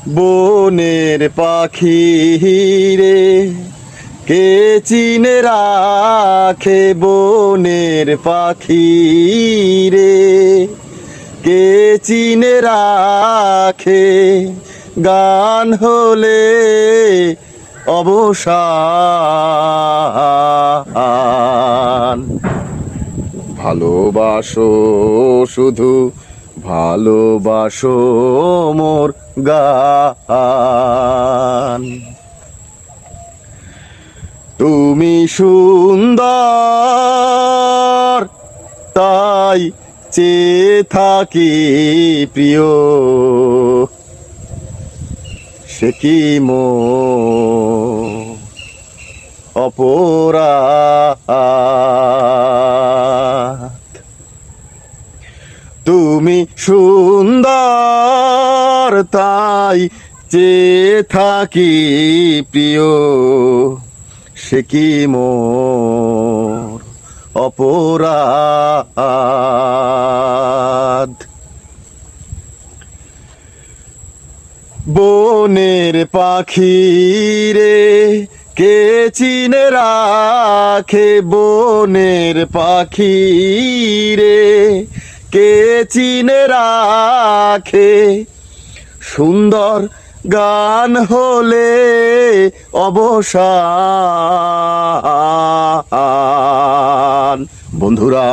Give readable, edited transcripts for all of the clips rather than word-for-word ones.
বনের পাখি রে কে চিনে রাখে, বনের পাখি রে কে চিনে রাখে, গান হলে অবসান। ভালোবাসো শুধু ভালোবাসো মোর গান। তুমি সুন্দর তাই চেয়ে থাকি প্রিয়, সে কি মোর অপরাধ। তুমি সুন্দর তাই চেয়ে থাকি প্রিয়, সে কি মোর অপরাধ। বনের পাখি রে কে চিনে রাখে, বনের পাখি রে কে চিনে রাখে, সুন্দর গান হলে অবসান। বন্ধুরা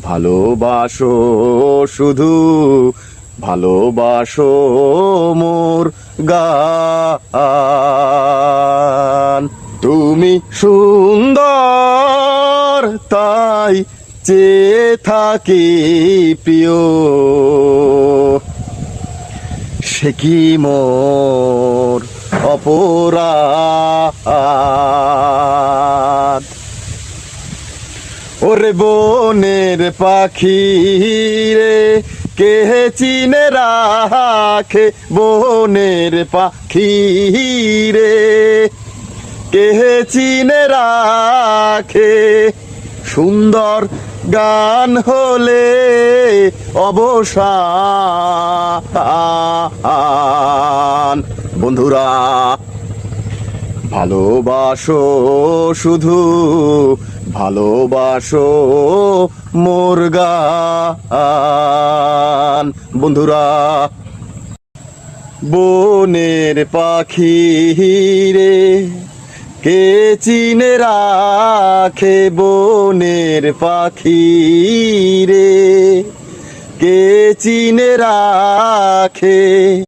ভালোবাসো শুধু ভালোবাসো মোর গান। তুমি সুন্দর তাই চেয়ে থাকি প্রিয়, সে কি মোর অপরাধ। ওরে বনের পাখি রে কে চিনে রাখে, বনের পাখি রে কে চিনে রাখে, সুন্দর গান হলে অবসান। বন্ধুরা ভালোবাসো শুধু ভালোবাসো মোর গান। বন্ধুরা বনের পাখি রে কে চিনে রাখে, বনের পাখি রে কে চিনে রাখে।